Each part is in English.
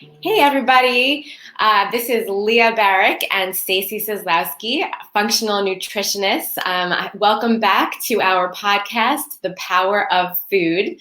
Hey everybody, this is Leah Barrick and Stacy Seslowsky, functional nutritionists. Welcome back to our podcast, The Power of Food.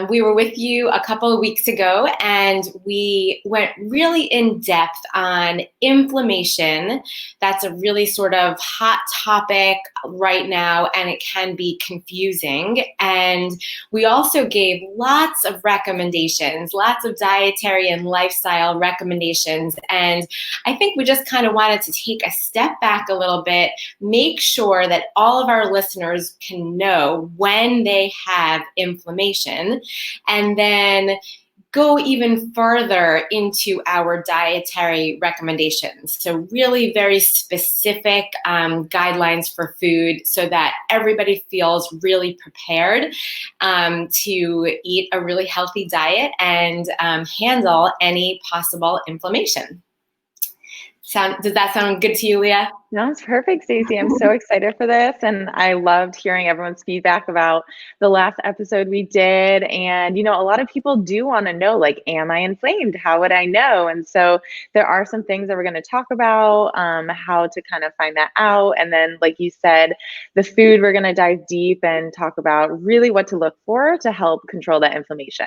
We were with you a couple of weeks ago and we went really in depth on inflammation. That's a really sort of hot topic right now and it can be confusing. And we also gave lots of recommendations, lots of dietary and lifestyle recommendations. And I think we just kind of wanted to take a step back a little bit, make sure that all of our listeners can know when they have inflammation, and then go even further into our dietary recommendations. So really very specific guidelines for food so that everybody feels really prepared to eat a really healthy diet and handle any possible inflammation. Does that sound good to you, Leah? Sounds perfect, Stacy. I'm so excited for this. And I loved hearing everyone's feedback about the last episode we did. And, a lot of people do want to know, like, am I inflamed? How would I know? And so there are some things that we're going to talk about, how to kind of find that out. And then, like you said, the food, we're going to dive deep and talk about really what to look for to help control that inflammation.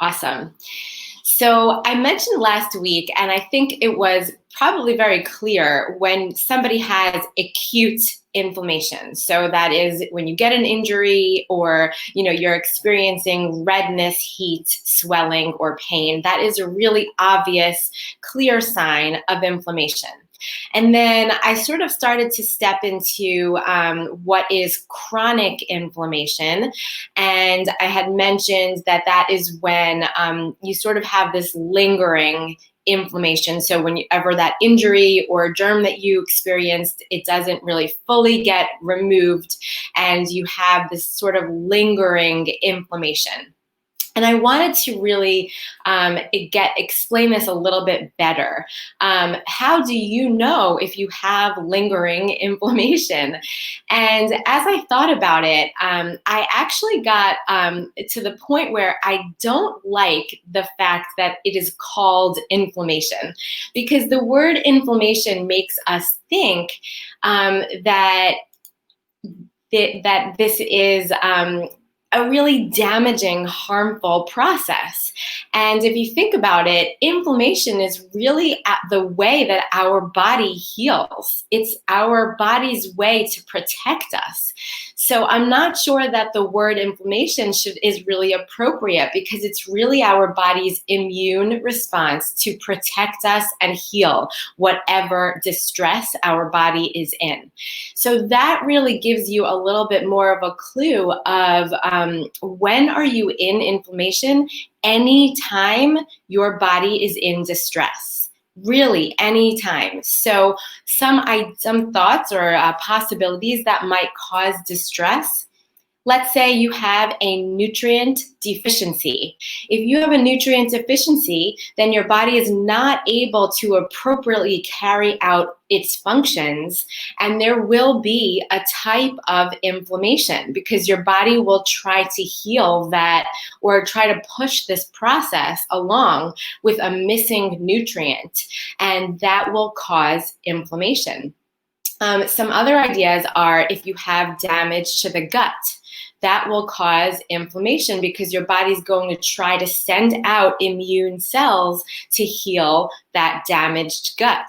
Awesome. So I mentioned last week, and I think it was probably very clear when somebody has acute inflammation. So that is when you get an injury or, you're experiencing redness, heat, swelling, or pain. That is a really obvious, clear sign of inflammation. And then I sort of started to step into what is chronic inflammation. And I had mentioned that is when you sort of have this lingering inflammation. So whenever that injury or germ that you experienced, it doesn't really fully get removed and you have this sort of lingering inflammation. And I wanted to really explain this a little bit better. How do you know if you have lingering inflammation? And as I thought about it, I actually got to the point where I don't like the fact that it is called inflammation, because the word inflammation makes us think that this is a really damaging, harmful process. And if you think about it, inflammation is really the way that our body heals. It's our body's way to protect us. So I'm not sure that the word inflammation is really appropriate, because it's really our body's immune response to protect us and heal whatever distress our body is in. So that really gives you a little bit more of a clue of when are you in inflammation? Anytime your body is in distress. Really, anytime. So some thoughts or possibilities that might cause distress. Let's say you have a nutrient deficiency. If you have a nutrient deficiency, then your body is not able to appropriately carry out its functions, and there will be a type of inflammation because your body will try to heal that or try to push this process along with a missing nutrient, and that will cause inflammation. Some other ideas are if you have damage to the gut. That will cause inflammation because your body's going to try to send out immune cells to heal that damaged gut.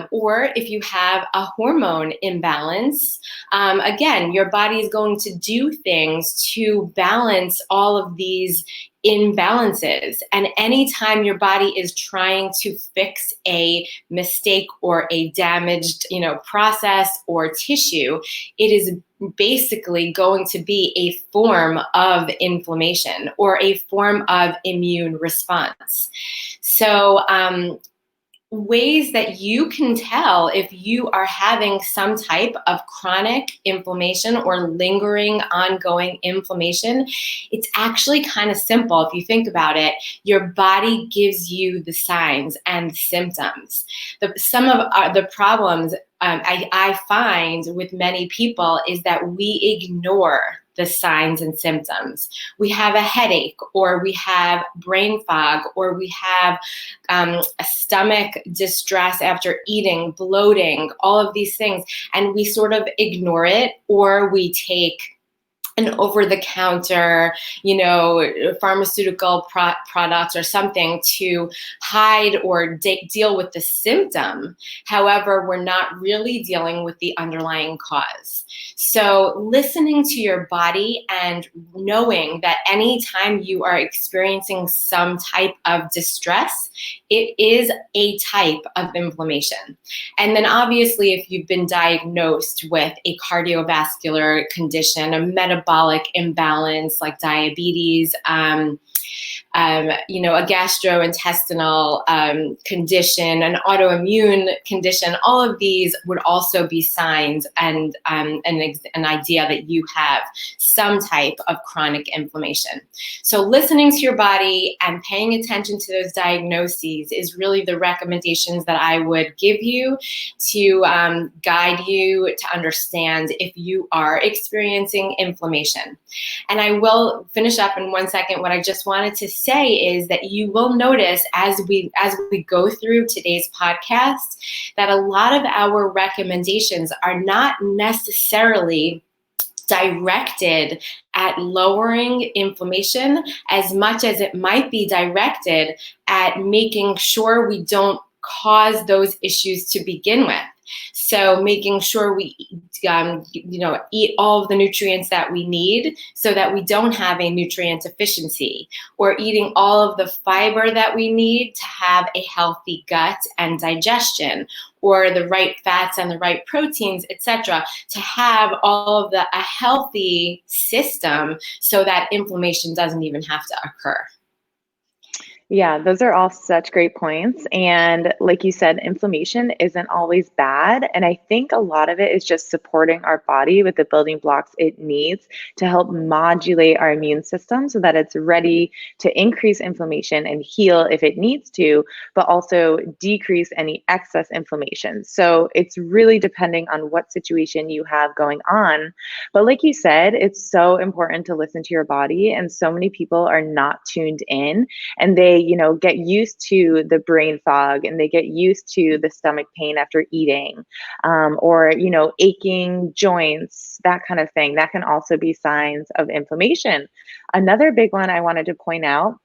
Or if you have a hormone imbalance, again, your body is going to do things to balance all of these imbalances. And anytime your body is trying to fix a mistake or a damaged, process or tissue, it is basically going to be a form of inflammation or a form of immune response. So, ways that you can tell if you are having some type of chronic inflammation or lingering ongoing inflammation, it's actually kind of simple. If you think about it, your body gives you the signs and symptoms. Some of the problems I find with many people is that we ignore the signs and symptoms. We have a headache, or we have brain fog, or we have a stomach distress after eating, bloating, all of these things, and we sort of ignore it, or we take an over-the-counter, pharmaceutical products or something to hide or deal with the symptom. However, we're not really dealing with the underlying cause. So listening to your body and knowing that anytime you are experiencing some type of distress, it is a type of inflammation. And then obviously, if you've been diagnosed with a cardiovascular condition, a metabolic imbalance like diabetes, a gastrointestinal condition, an autoimmune condition, all of these would also be signs and an idea that you have some type of chronic inflammation. So listening to your body and paying attention to those diagnoses is really the recommendations that I would give you to guide you to understand if you are experiencing inflammation. And I will finish up in 1 second. What I just wanted to say is that you will notice as we go through today's podcast that a lot of our recommendations are not necessarily directed at lowering inflammation as much as it might be directed at making sure we don't cause those issues to begin with. So making sure we eat all of the nutrients that we need so that we don't have a nutrient deficiency, or eating all of the fiber that we need to have a healthy gut and digestion, or the right fats and the right proteins, etc., to have all of a healthy system so that inflammation doesn't even have to occur. Yeah, those are all such great points. And like you said, inflammation isn't always bad. And I think a lot of it is just supporting our body with the building blocks it needs to help modulate our immune system so that it's ready to increase inflammation and heal if it needs to, but also decrease any excess inflammation. So it's really depending on what situation you have going on. But like you said, it's so important to listen to your body. And so many people are not tuned in, and they get used to the brain fog, and they get used to the stomach pain after eating, or aching joints, that kind of thing. That can also be signs of inflammation. Another big one I wanted to point out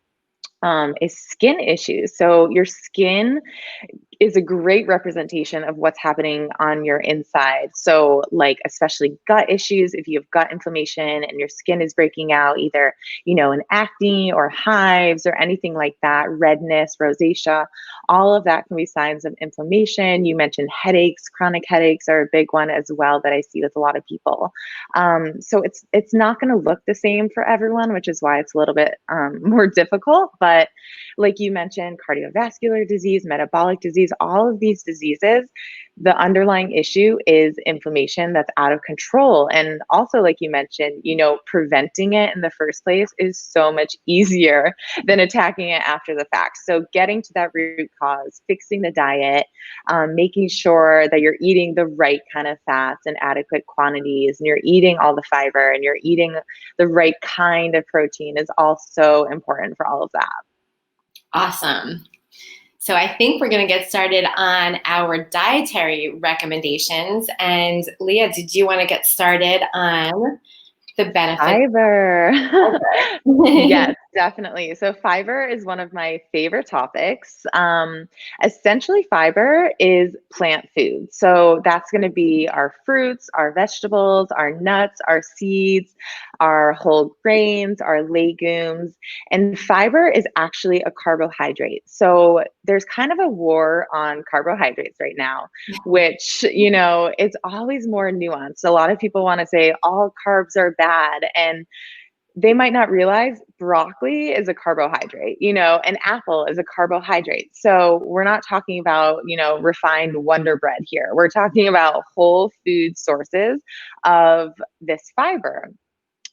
is skin issues. So your skin is a great representation of what's happening on your inside. So like especially gut issues, if you have gut inflammation and your skin is breaking out, either, an acne or hives or anything like that, redness, rosacea, all of that can be signs of inflammation. You mentioned headaches. Chronic headaches are a big one as well that I see with a lot of people. So it's not going to look the same for everyone, which is why it's a little bit more difficult. But like you mentioned, cardiovascular disease, metabolic disease, all of these diseases, the underlying issue is inflammation that's out of control. And also, like you mentioned, preventing it in the first place is so much easier than attacking it after the fact. So getting to that root cause, fixing the diet, making sure that you're eating the right kind of fats in adequate quantities, and you're eating all the fiber, and you're eating the right kind of protein is also important for all of that. Awesome. So I think we're going to get started on our dietary recommendations. And Leah, did you want to get started on the benefits? Fiber. Yes, definitely. So fiber is one of my favorite topics. Essentially, fiber is plant food. So that's going to be our fruits, our vegetables, our nuts, our seeds, our whole grains, our legumes. And fiber is actually a carbohydrate. So there's kind of a war on carbohydrates right now, which, it's always more nuanced. A lot of people want to say all carbs are bad, and they might not realize broccoli is a carbohydrate, an apple is a carbohydrate. So we're not talking about, refined Wonder Bread here. We're talking about whole food sources of this fiber.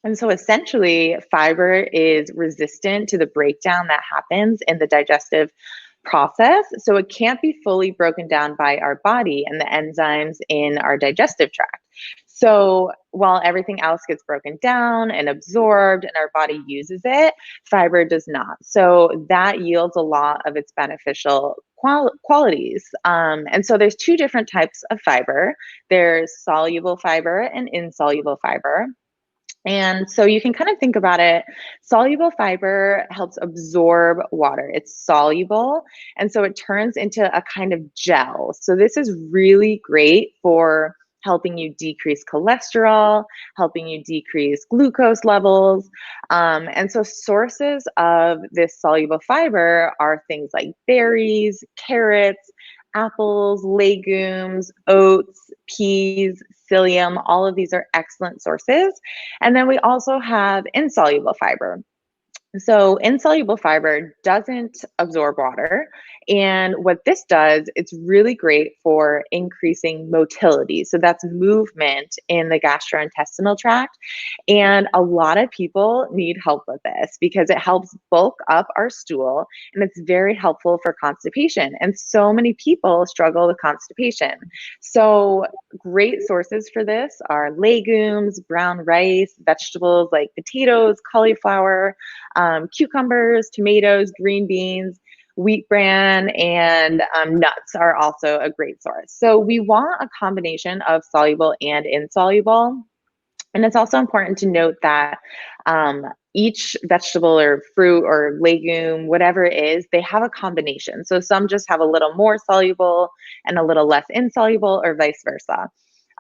And so essentially, fiber is resistant to the breakdown that happens in the digestive process. So it can't be fully broken down by our body and the enzymes in our digestive tract. So while everything else gets broken down and absorbed and our body uses it, fiber does not. So that yields a lot of its beneficial qualities. And so there's two different types of fiber. There's soluble fiber and insoluble fiber. And so you can kind of think about it. Soluble fiber helps absorb water. It's soluble. And so it turns into a kind of gel. So this is really great for helping you decrease cholesterol, helping you decrease glucose levels. And so sources of this soluble fiber are things like berries, carrots, apples, legumes, oats, peas, psyllium. All of these are excellent sources. And then we also have insoluble fiber. So insoluble fiber doesn't absorb water. And what this does, it's really great for increasing motility. So that's movement in the gastrointestinal tract. And a lot of people need help with this because it helps bulk up our stool and it's very helpful for constipation. And so many people struggle with constipation. So great sources for this are legumes, brown rice, vegetables like potatoes, cauliflower, cucumbers, tomatoes, green beans, wheat bran, and nuts are also a great source. So we want a combination of soluble and insoluble. And it's also important to note that each vegetable or fruit or legume, whatever it is, they have a combination. So some just have a little more soluble and a little less insoluble, or vice versa.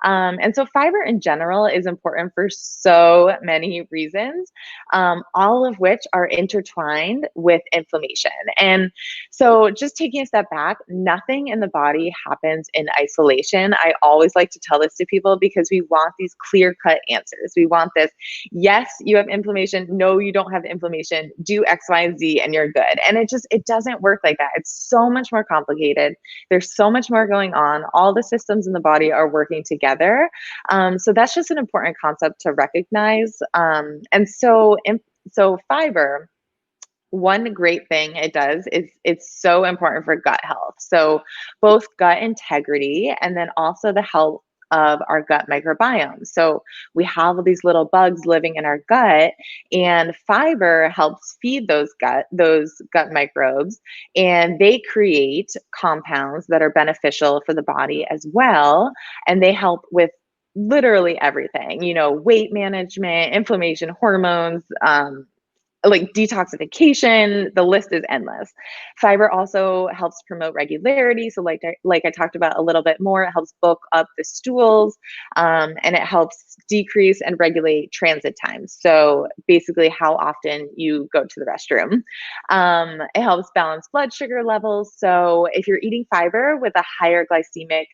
And so fiber in general is important for so many reasons, all of which are intertwined with inflammation. And so just taking a step back, nothing in the body happens in isolation. I always like to tell this to people because we want these clear-cut answers. We want this, yes, you have inflammation. No, you don't have inflammation. Do X, Y, and Z and you're good. And it doesn't work like that. It's so much more complicated. There's so much more going on. All the systems in the body are working together. So that's just an important concept to recognize. So fiber, one great thing it does is it's so important for gut health. So both gut integrity and then also the health of our gut microbiome. So we have all these little bugs living in our gut, and fiber helps feed those gut microbes, and they create compounds that are beneficial for the body as well, and they help with literally everything, weight management, inflammation, hormones, like detoxification. The list is endless. Fiber also helps promote regularity. So like I talked about a little bit more, it helps bulk up the stools, and it helps decrease and regulate transit times. So basically how often you go to the restroom. It helps balance blood sugar levels. So if you're eating fiber with a higher glycemic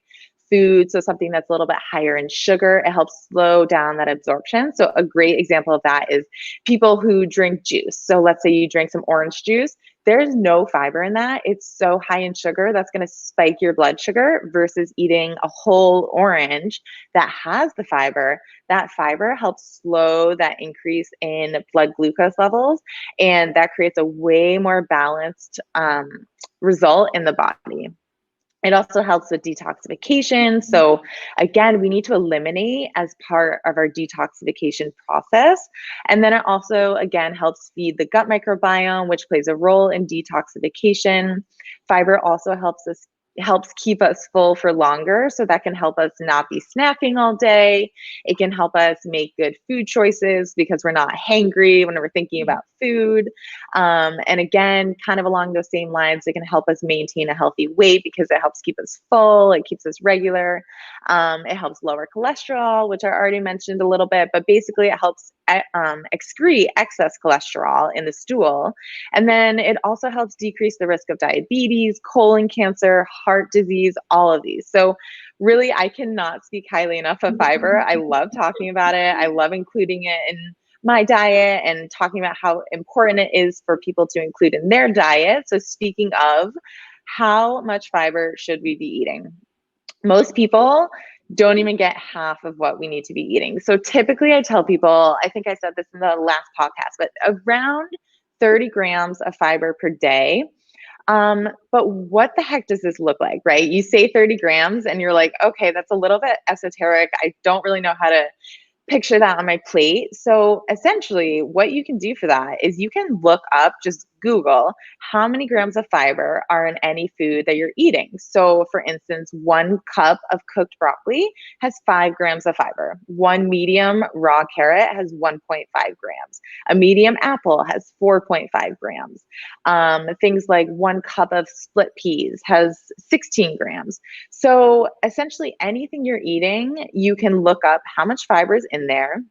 food, so something that's a little bit higher in sugar, it helps slow down that absorption. So a great example of that is people who drink juice. So let's say you drink some orange juice, there's no fiber in that. It's so high in sugar that's going to spike your blood sugar, versus eating a whole orange that has the fiber. That fiber helps slow that increase in blood glucose levels, and that creates a way more balanced result in the body. It also helps with detoxification. So again, we need to eliminate as part of our detoxification process. And then it also, again, helps feed the gut microbiome, which plays a role in detoxification. Fiber also helps keep us full for longer. So that can help us not be snacking all day. It can help us make good food choices because we're not hangry when we're thinking about food. And again, kind of along those same lines, it can help us maintain a healthy weight because it helps keep us full. It keeps us regular. It helps lower cholesterol, which I already mentioned a little bit, but basically it helps excrete excess cholesterol in the stool. And then it also helps decrease the risk of diabetes, colon cancer, heart disease, all of these. So really, I cannot speak highly enough of fiber. I love talking about it. I love including it in my diet and talking about how important it is for people to include in their diet. So speaking of, how much fiber should we be eating? Most people don't even get half of what we need to be eating. So typically I tell people, I think I said this in the last podcast, but around 30 grams of fiber per day. But what the heck does this look like, right? You say 30 grams and you're like, okay, that's a little bit esoteric. I don't really know how to picture that on my plate. So essentially, what you can do for that is you can look up, just Google, how many grams of fiber are in any food that you're eating. So, for instance, 1 cup of cooked broccoli has 5 grams of fiber. One medium raw carrot has 1.5 grams. A medium apple has 4.5 grams. Things like 1 cup of split peas has 16 grams. So essentially, anything you're eating, you can look up how much fiber is in there.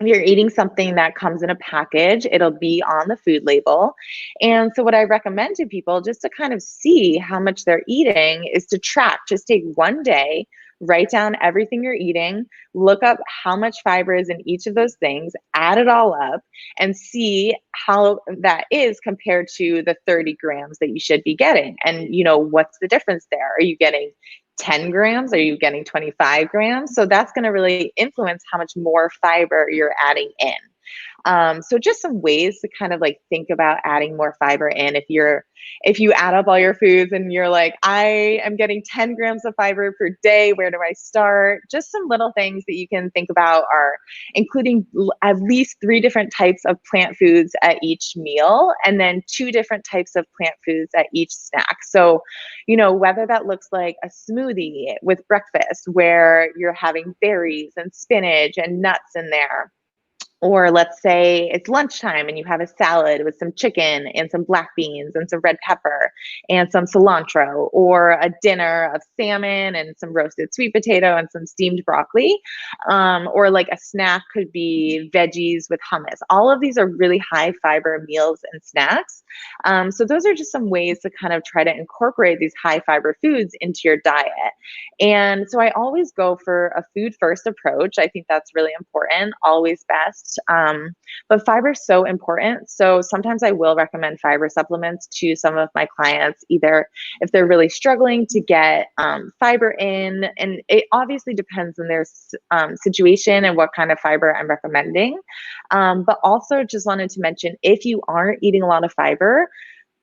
If you're eating something that comes in a package, it'll be on the food label. And so, what I recommend to people, just to kind of see how much they're eating, is to track. Just take one day, write down everything you're eating, look up how much fiber is in each of those things, add it all up, and see how that is compared to the 30 grams that you should be getting. And, what's the difference there? Are you getting 10 grams? Are you getting 25 grams? So that's going to really influence how much more fiber you're adding in. So just some ways to kind of like think about adding more fiber in. If you add up all your foods and you're like, I am getting 10 grams of fiber per day, where do I start? Just some little things that you can think about are including at least 3 different types of plant foods at each meal, and then 2 different types of plant foods at each snack. So, whether that looks like a smoothie with breakfast where you're having berries and spinach and nuts in there, or let's say it's lunchtime and you have a salad with some chicken and some black beans and some red pepper and some cilantro, or a dinner of salmon and some roasted sweet potato and some steamed broccoli. Or like a snack could be veggies with hummus. All of these are really high fiber meals and snacks. So those are just some ways to kind of try to incorporate these high fiber foods into your diet. And so I always go for a food first approach. I think that's really important, always best. But fiber is so important. So sometimes I will recommend fiber supplements to some of my clients, either if they're really struggling to get fiber in, and it obviously depends on their situation and what kind of fiber I'm recommending. But also just wanted to mention, if you aren't eating a lot of fiber,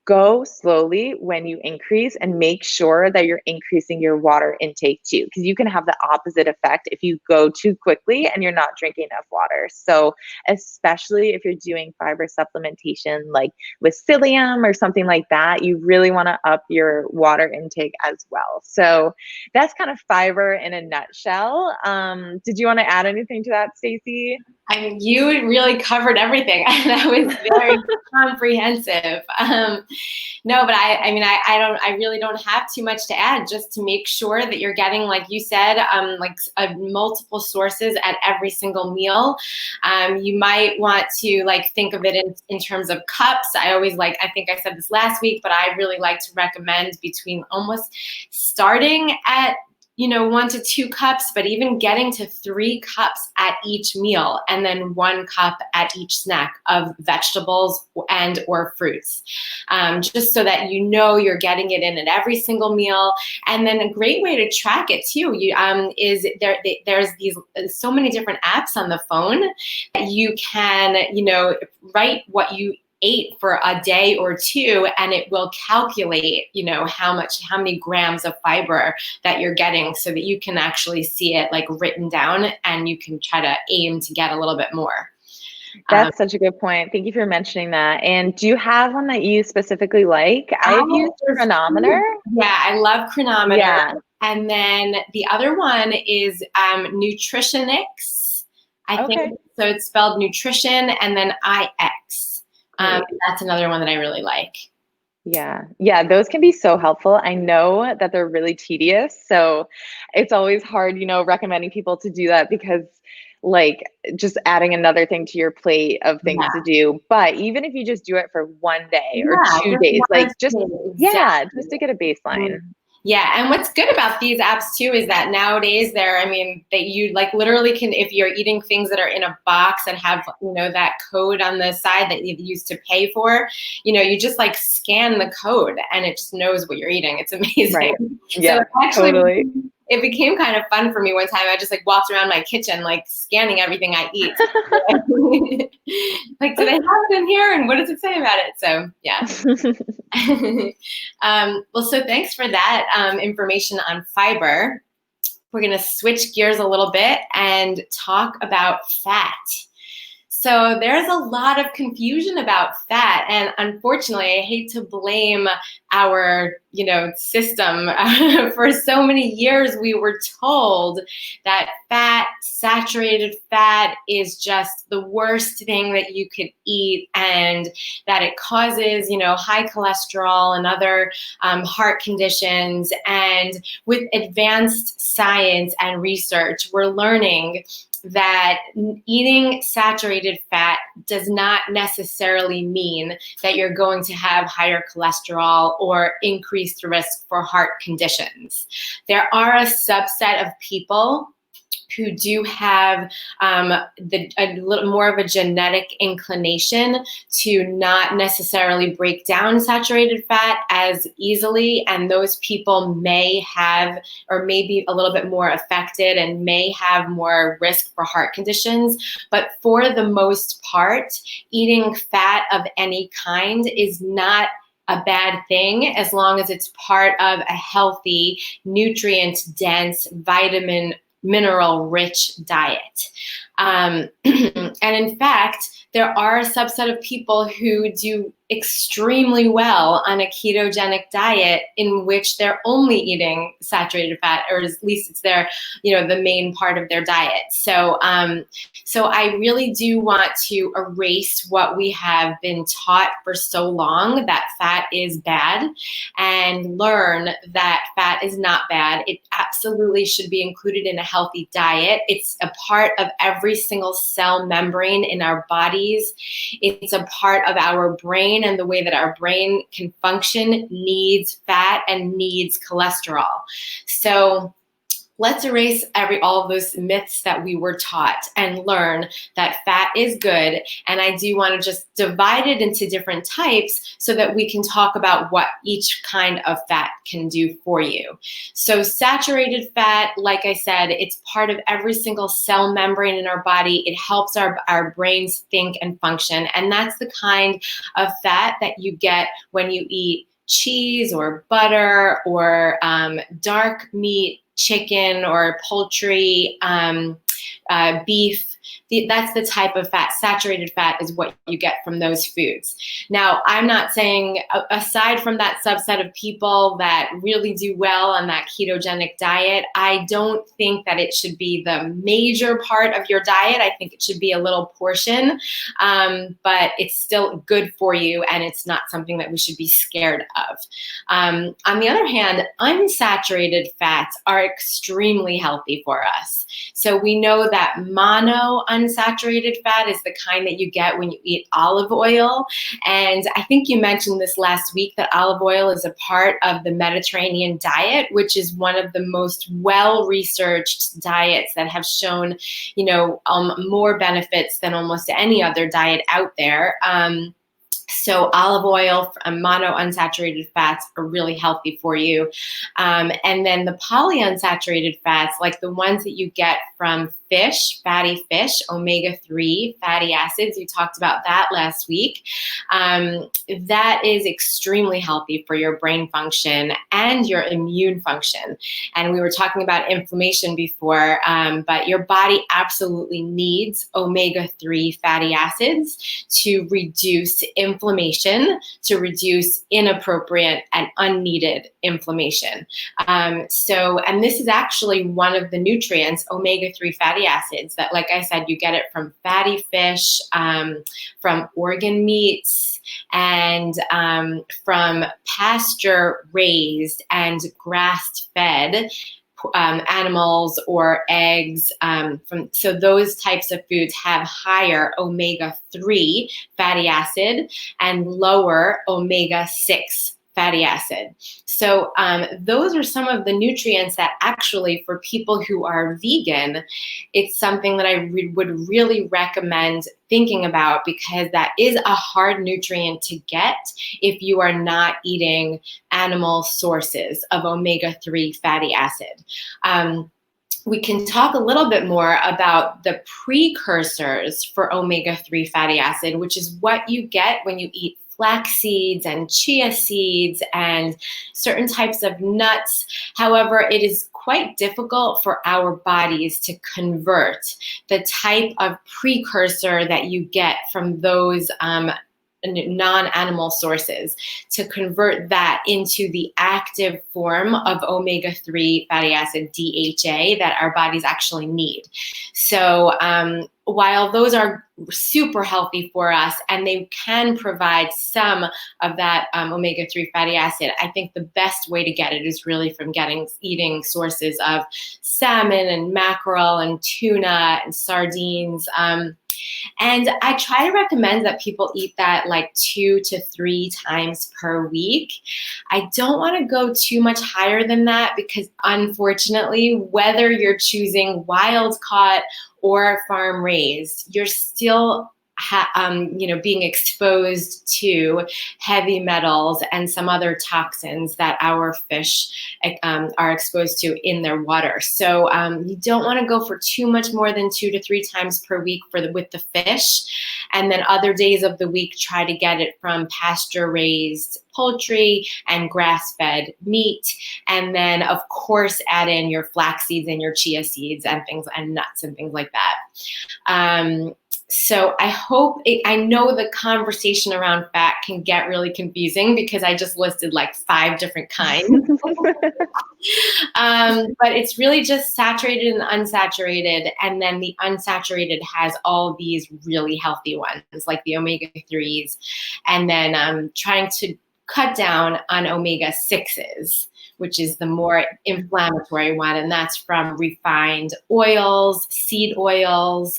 go slowly when you increase, and make sure that you're increasing your water intake too, because you can have the opposite effect if you go too quickly and you're not drinking enough water. So especially if you're doing fiber supplementation like with psyllium or something like that, you really want to up your water intake as well. So that's kind of fiber in a nutshell. Did you want to add anything to that, Stacy? I mean, you really covered everything. That was very comprehensive. No, but I really don't have too much to add. Just to make sure that you're getting, like you said, multiple sources at every single meal. You might want to think of it in terms of cups. I think I said this last week, but I really like to recommend between almost starting at 1 to 2 cups, but even getting to 3 cups at each meal, and then 1 cup at each snack of vegetables and or fruits, just so that you're getting it in at every single meal. And then a great way to track it too, is there's these so many different apps on the phone that you can write what you ate for a day or two, and it will calculate, how many grams of fiber that you're getting, so that you can actually see it written down, and you can try to aim to get a little bit more. That's such a good point. Thank you for mentioning that. And do you have one that you specifically like? I've used Chronometer. Yeah, I love Chronometer. Yeah. And then the other one is Nutritionist. I think so. It's spelled nutrition and then IX. That's another one that I really like. Yeah. Those can be so helpful. I know that they're really tedious, so it's always hard, recommending people to do that, because just adding another thing to your plate of things to do. But even if you just do it for 1 day or 2 days, just to get a baseline. Yeah, and what's good about these apps too is that nowadays you literally can, if you're eating things that are in a box and have that code on the side that you used to pay for, you just scan the code and it just knows what you're eating. It's amazing. Right. Yeah, so actually, totally. it became kind of fun for me one time. I just like walked around my kitchen, like scanning everything I eat. Like, do they have it in here? And what does it say about it? So yeah. Well, so thanks for that information on fiber. We're going to switch gears a little bit and talk about fat. So there's a lot of confusion about fat, and unfortunately, I hate to blame our, system. For so many years, we were told that fat, saturated fat, is just the worst thing that you could eat, and that it causes, high cholesterol and other heart conditions. And with advanced science and research, we're learning that eating saturated fat does not necessarily mean that you're going to have higher cholesterol or increased risk for heart conditions. There are a subset of people who do have a little more of a genetic inclination to not necessarily break down saturated fat as easily, and those people may have, or may be a little bit more affected and may have more risk for heart conditions. But for the most part, eating fat of any kind is not a bad thing as long as it's part of a healthy, nutrient-dense, mineral-rich diet. And in fact, there are a subset of people who do extremely well on a ketogenic diet in which they're only eating saturated fat, or at least it's their, the main part of their diet. So I really do want to erase what we have been taught for so long, that fat is bad, and learn that fat is not bad. It absolutely should be included in a healthy diet. It's a part of every single cell membrane in our bodies. It's a part of our brain, and the way that our brain can function needs fat and needs cholesterol. So let's erase all of those myths that we were taught and learn that fat is good. And I do want to just divide it into different types so that we can talk about what each kind of fat can do for you. So saturated fat, like I said, it's part of every single cell membrane in our body. It helps our brains think and function. And that's the kind of fat that you get when you eat cheese or butter or dark meat, chicken or poultry, beef. That's the type of fat. Saturated fat is what you get from those foods. Now, I'm not saying, aside from that subset of people that really do well on that ketogenic diet, I don't think that it should be the major part of your diet. I think it should be a little portion, but it's still good for you, and it's not something that we should be scared of. On the other hand, unsaturated fats are extremely healthy for us. So we know that unsaturated fat is the kind that you get when you eat olive oil. And I think you mentioned this last week, that olive oil is a part of the Mediterranean diet, which is one of the most well-researched diets that have shown, more benefits than almost any other diet out there. So olive oil, monounsaturated fats are really healthy for you. And then the polyunsaturated fats, like the ones that you get from fish, fatty fish, omega-3 fatty acids, you talked about that last week. That is extremely healthy for your brain function and your immune function. And we were talking about inflammation before, but your body absolutely needs omega-3 fatty acids to reduce inflammation, to reduce inappropriate and unneeded inflammation. And this is actually one of the nutrients, omega-3 fatty acids, that, like I said, you get it from fatty fish, from organ meats, and from pasture-raised and grass-fed animals or eggs. So those types of foods have higher omega-3 fatty acid and lower omega-6 fatty acid. So those are some of the nutrients that actually, for people who are vegan, it's something that I would really recommend thinking about, because that is a hard nutrient to get if you are not eating animal sources of omega-3 fatty acid. We can talk a little bit more about the precursors for omega-3 fatty acid, which is what you get when you eat flax seeds and chia seeds and certain types of nuts. However, it is quite difficult for our bodies to convert the type of precursor that you get from those non-animal sources, to convert that into the active form of omega-3 fatty acid, DHA, that our bodies actually need. So while those are super healthy for us and they can provide some of that omega-3 fatty acid, I think the best way to get it is really from eating sources of salmon and mackerel and tuna and sardines. And I try to recommend that people eat that like 2 to 3 times per week. I don't want to go too much higher than that, because unfortunately, whether you're choosing wild caught or farm raised, you're still being exposed to heavy metals and some other toxins that our fish are exposed to in their water. So you don't want to go for too much more than 2 to 3 times per week with the fish. And then other days of the week, try to get it from pasture-raised poultry and grass-fed meat. And then, of course, add in your flax seeds and your chia seeds and things, and nuts and things like that. So I know the conversation around fat can get really confusing, because I just listed like 5 different kinds. But it's really just saturated and unsaturated. And then the unsaturated has all these really healthy ones, like the omega-3s. And then trying to cut down on omega-6s, which is the more inflammatory one. And that's from refined oils, seed oils.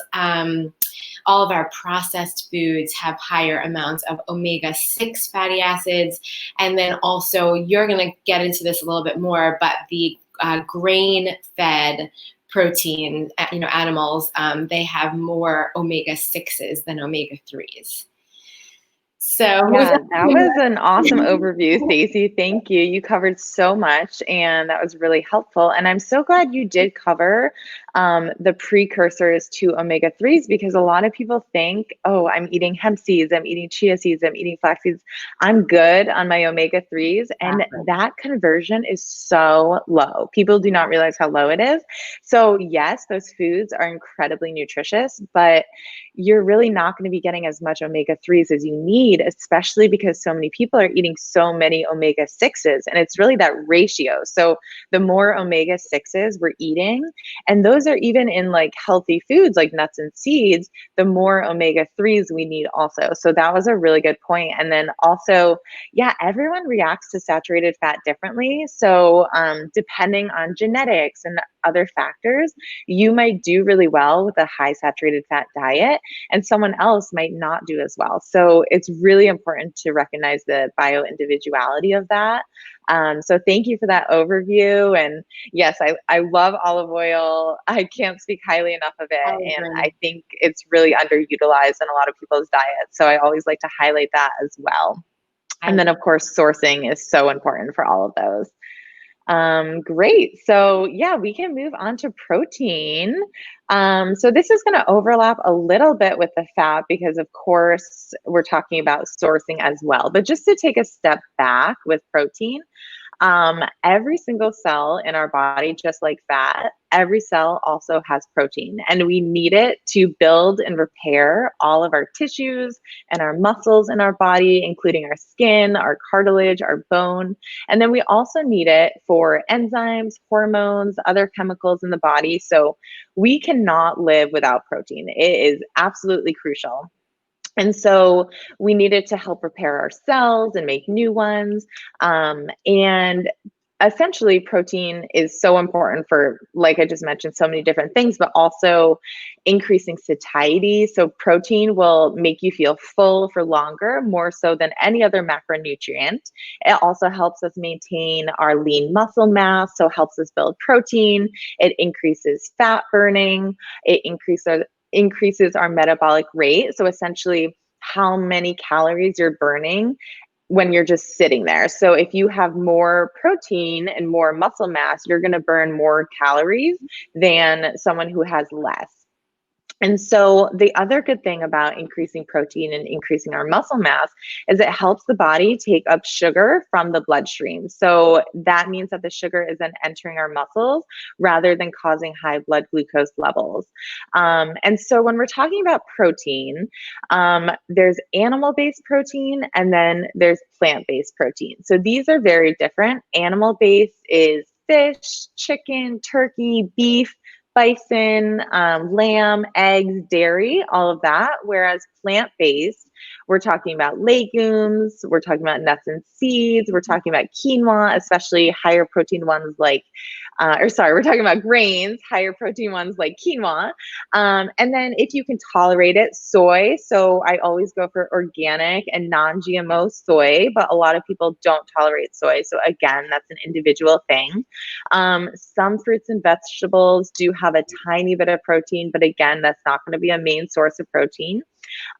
All of our processed foods have higher amounts of omega-6 fatty acids. And then also, you're going to get into this a little bit more, but the grain-fed protein, animals, they have more omega-6s than omega-3s. So yeah, that was an awesome overview, Stacy. Thank you. You covered so much, and that was really helpful. And I'm so glad you did cover the precursors to omega-3s, because a lot of people think, oh, I'm eating hemp seeds, I'm eating chia seeds, I'm eating flax seeds, I'm good on my omega-3s. And that conversion is so low. People do not realize how low it is. So yes, those foods are incredibly nutritious, but you're really not going to be getting as much omega-3s as you need, especially because so many people are eating so many omega-6s, and it's really that ratio. So the more omega-6s we're eating, and those are even in like healthy foods like nuts and seeds, the more omega-3s we need also. So that was a really good point. And then also, yeah, everyone reacts to saturated fat differently. So depending on genetics and other factors, you might do really well with a high saturated fat diet, and someone else might not do as well. So it's really important to recognize the bio-individuality of that. So thank you for that overview. And yes, I love olive oil. I can't speak highly enough of it. And I think it's really underutilized in a lot of people's diets. So I always like to highlight that as well. And then of course, sourcing is so important for all of those. Great. So yeah, we can move on to protein. So this is going to overlap a little bit with the fat, because of course we're talking about sourcing as well, but just to take a step back with protein, every single cell in our body, just like fat, every cell also has protein, and we need it to build and repair all of our tissues and our muscles in our body, including our skin, our cartilage, our bone. And then we also need it for enzymes, hormones, other chemicals in the body. So we cannot live without protein. It is absolutely crucial. And so we need it to help repair our cells and make new ones. And essentially protein is so important for, like I just mentioned, so many different things, but also increasing satiety. So protein will make you feel full for longer, more so than any other macronutrient. It also helps us maintain our lean muscle mass, so helps us build protein. It increases fat burning. It increases our metabolic rate. So essentially, how many calories you're burning when you're just sitting there. So if you have more protein and more muscle mass, you're going to burn more calories than someone who has less. And so the other good thing about increasing protein and increasing our muscle mass is it helps the body take up sugar from the bloodstream. So that means that the sugar is then entering our muscles rather than causing high blood glucose levels. And so when we're talking about protein, there's animal-based protein and then there's plant-based protein. So these are very different. Animal-based is fish, chicken, turkey, beef, bison, lamb, eggs, dairy, all of that. Whereas plant-based, we're talking about legumes, we're talking about nuts and seeds, we're talking about quinoa, especially higher protein ones like, we're talking about grains, higher protein ones like quinoa. And then if you can tolerate it, soy. So I always go for organic and non-GMO soy, but a lot of people don't tolerate soy. So again, that's an individual thing. Some fruits and vegetables do have a tiny bit of protein, but again, that's not going to be a main source of protein.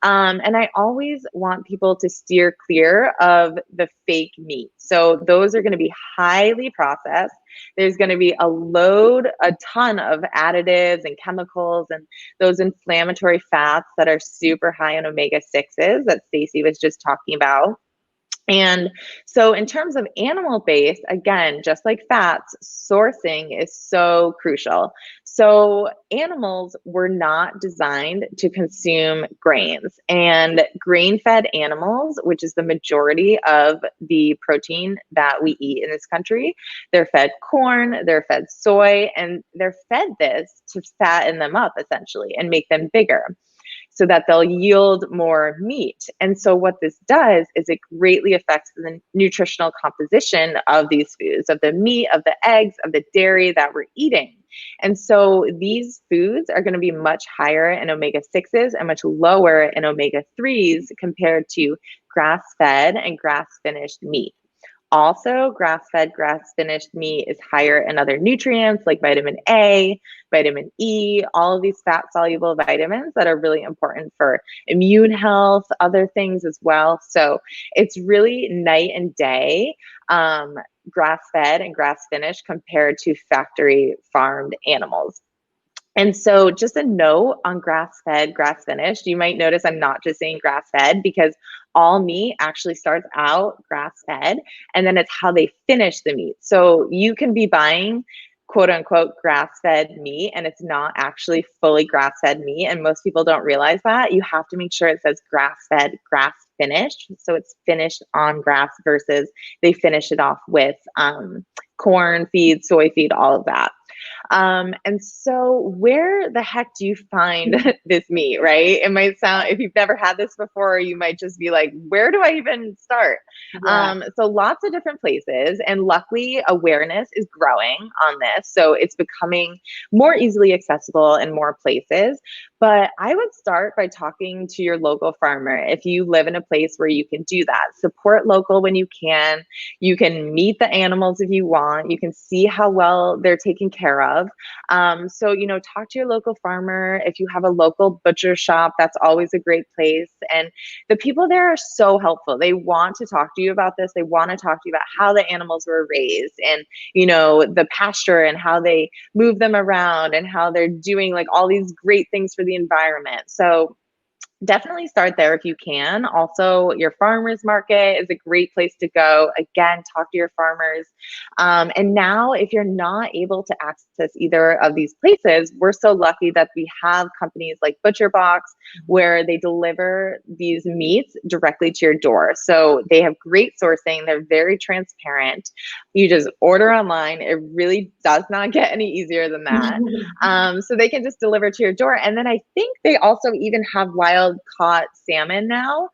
And I always want people to steer clear of the fake meat. So those are going to be highly processed. There's going to be a ton of additives and chemicals and those inflammatory fats that are super high in omega-6s that Stacy was just talking about. And so in terms of animal-based, again, just like fats, sourcing is so crucial. So animals were not designed to consume grains, and grain-fed animals, which is the majority of the protein that we eat in this country, they're fed corn, they're fed soy, and they're fed this to fatten them up essentially and make them bigger, so that they'll yield more meat. And so what this does is it greatly affects the nutritional composition of these foods, of the meat, of the eggs, of the dairy that we're eating. And so these foods are going to be much higher in omega-6s and much lower in omega-3s compared to grass-fed and grass-finished meat. Also, grass-fed, grass-finished meat is higher in other nutrients like vitamin A, vitamin E, all of these fat-soluble vitamins that are really important for immune health, other things as well. So it's really night and day, grass-fed and grass-finished compared to factory-farmed animals. And so just a note on grass-fed, grass-finished, you might notice I'm not just saying grass-fed because all meat actually starts out grass-fed and then it's how they finish the meat. So you can be buying quote unquote grass-fed meat and it's not actually fully grass-fed meat. And most people don't realize that. You have to make sure it says grass-fed, grass-finished. So it's finished on grass versus they finish it off with corn feed, soy feed, all of that. And so where the heck do you find this meat, right? It might sound, if you've never had this before, you might just be like, where do I even start? Yeah. So lots of different places, and luckily awareness is growing on this. So it's becoming more easily accessible in more places. But I would start by talking to your local farmer. If you live in a place where you can do that, support local when you can. You can meet the animals if you want. You can see how well they're taken care of. So, talk to your local farmer. If you have a local butcher shop, that's always a great place. And the people there are so helpful. They want to talk to you about this. They want to talk to you about how the animals were raised and, the pasture and how they move them around and how they're doing like all these great things for the environment. So definitely start there if you can. Also, your farmers market is a great place to go. Again, talk to your farmers. And now, if you're not able to access either of these places, we're so lucky that we have companies like ButcherBox where they deliver these meats directly to your door. So they have great sourcing. They're very transparent. You just order online. It really does not get any easier than that. So they can just deliver to your door. And then I think they also even have wild caught salmon now.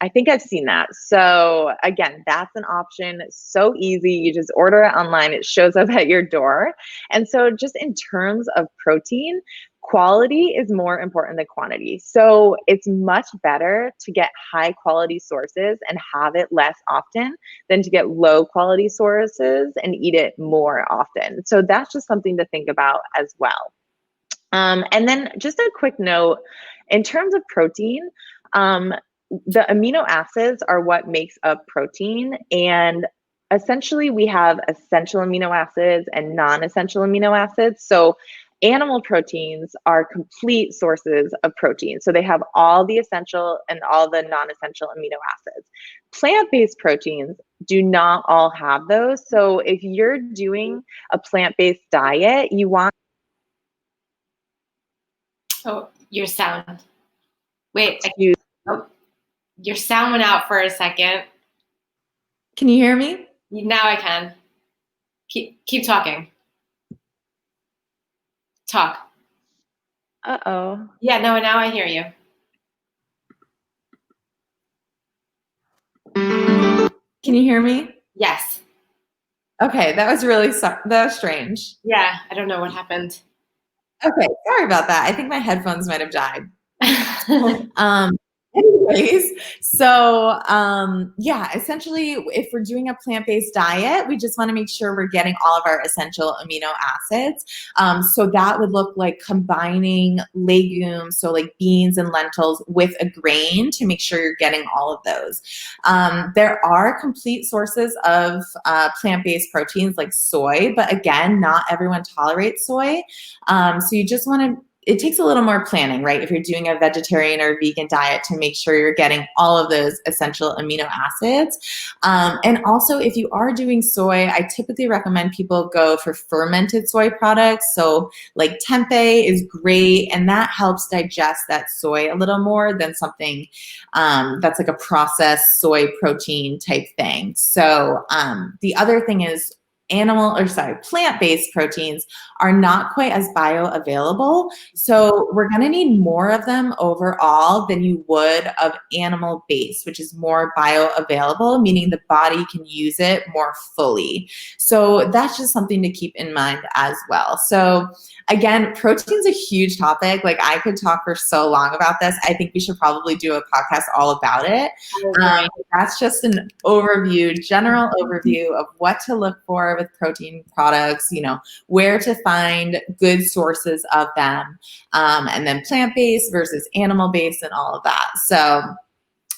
I think I've seen that. So again, that's an option. So easy. You just order it online. It shows up at your door. And so just in terms of protein, quality is more important than quantity. So it's much better to get high quality sources and have it less often than to get low quality sources and eat it more often. So that's just something to think about as well. And then just a quick note, in terms of protein, the amino acids are what makes up protein. And essentially we have essential amino acids and non-essential amino acids. So animal proteins are complete sources of protein. So they have all the essential and all the non-essential amino acids. Plant-based proteins do not all have those. So if you're doing a plant-based diet, you want Oh, your sound. Wait, to your sound went out for a second. Can you hear me? Now I can. Keep talking. Talk. Uh-oh. Yeah, no, now I hear you. Can you hear me? Yes. Okay, that was that was strange. Yeah, I don't know what happened. Okay, sorry about that. I think my headphones might have died. Anyways, so yeah, essentially, if we're doing a plant-based diet, we just want to make sure we're getting all of our essential amino acids. So that would look like combining legumes, so like beans and lentils, with a grain to make sure you're getting all of those. There are complete sources of plant-based proteins like soy, but again, not everyone tolerates soy. So you just want to, it takes a little more planning, right? If you're doing a vegetarian or vegan diet, to make sure you're getting all of those essential amino acids. And also, if you are doing soy, I typically recommend people go for fermented soy products. So like tempeh is great, and that helps digest that soy a little more than something that's like a processed soy protein type thing. So the other thing is plant-based proteins are not quite as bioavailable. So we're going to need more of them overall than you would of animal-based, which is more bioavailable, meaning the body can use it more fully. So that's just something to keep in mind as well. So again, protein's a huge topic. Like, I could talk for so long about this. I think we should probably do a podcast all about it. That's just an overview, general overview of what to look for with protein products, you know, where to find good sources of them, and then plant-based versus animal-based and all of that. So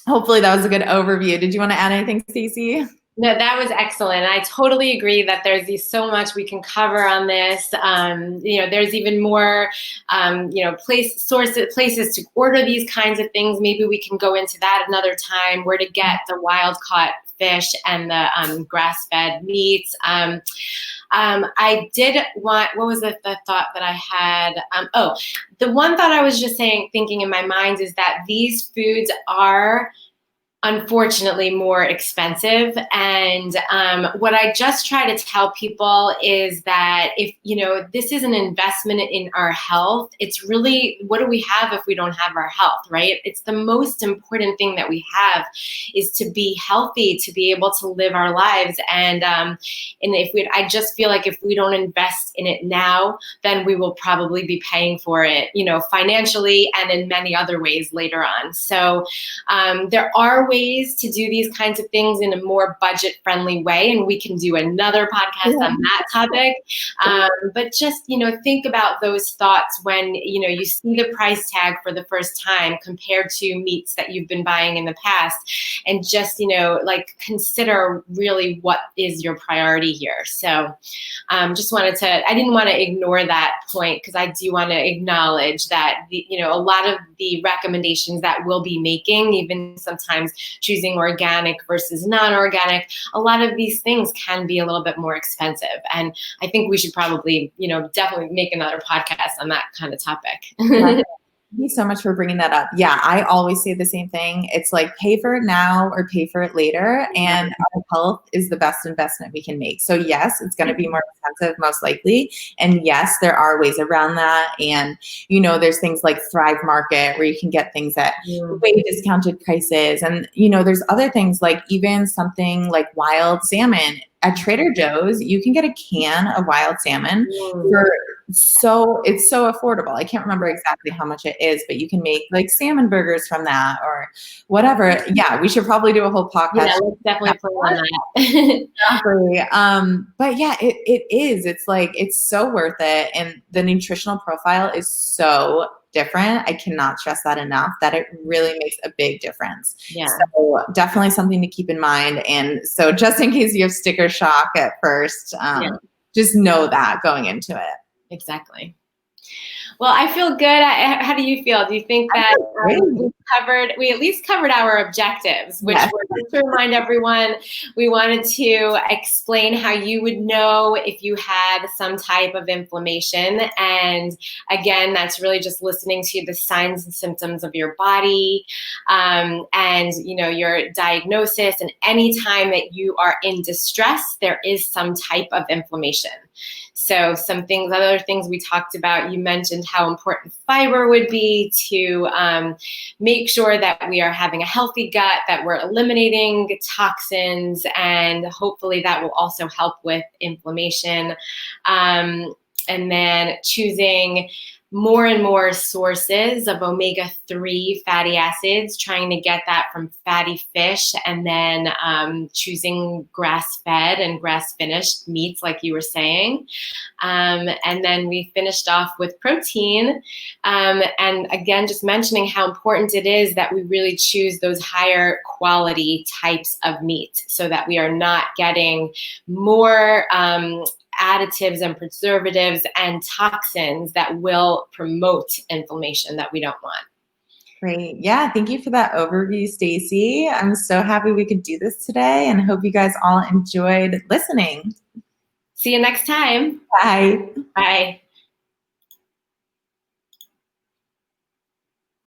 hopefully that was a good overview. Did you want to add anything, Stacy? No, that was excellent. I totally agree that there's so much we can cover on this. There's even more, places to order these kinds of things. Maybe we can go into that another time, where to get the wild caught fish and the grass-fed meats. I did want, what was the thought that I had? The one thought I was just thinking in my mind is that these foods are unfortunately more expensive. And what I just try to tell people is that if, this is an investment in our health, it's really, what do we have if we don't have our health, right? It's the most important thing that we have, is to be healthy, to be able to live our lives. And I just feel like if we don't invest in it now, then we will probably be paying for it, financially and in many other ways later on. So there are ways to do these kinds of things in a more budget-friendly way, and we can do another podcast on that topic. But just, think about those thoughts when, you see the price tag for the first time compared to meats that you've been buying in the past, and just, consider really what is your priority here. So I didn't want to ignore that point, because I do want to acknowledge that, a lot of the recommendations that we'll be making, even sometimes choosing organic versus non-organic, a lot of these things can be a little bit more expensive. And I think we should probably, definitely make another podcast on that kind of topic. Thank you so much for bringing that up. Yeah, I always say the same thing. It's like pay for it now or pay for it later. And our health is the best investment we can make. So yes, it's going to be more expensive, most likely. And yes, there are ways around that. And, there's things like Thrive Market where you can get things at way discounted prices. And, there's other things like even something like wild salmon. At Trader Joe's, you can get a can of wild salmon it's so affordable. I can't remember exactly how much it is, but you can make like salmon burgers from that or whatever. Yeah, we should probably do a whole podcast. Yeah, let's definitely plan on that. Exactly. But yeah, it is. It's like, it's so worth it. And the nutritional profile is so different. I cannot stress that enough, that it really makes a big difference. Yeah. So definitely something to keep in mind. And so just in case you have sticker shock at first, just know that going into it. Exactly. Well, I feel good. How do you feel? Do you think that we at least covered our objectives, which were just to remind everyone, we wanted to explain how you would know if you had some type of inflammation. And again, that's really just listening to the signs and symptoms of your body, and, your diagnosis. And anytime that you are in distress, there is some type of inflammation. So other things we talked about, you mentioned how important fiber would be to make sure that we are having a healthy gut, that we're eliminating toxins, and hopefully that will also help with inflammation. And then choosing more and more sources of omega-3 fatty acids, trying to get that from fatty fish, and then choosing grass-fed and grass-finished meats, like you were saying. And then we finished off with protein. And again, just mentioning how important it is that we really choose those higher quality types of meat so that we are not getting more additives and preservatives and toxins that will promote inflammation that we don't want. Great. Yeah. Thank you for that overview, Stacy. I'm so happy we could do this today and hope you guys all enjoyed listening. See you next time. Bye. Bye.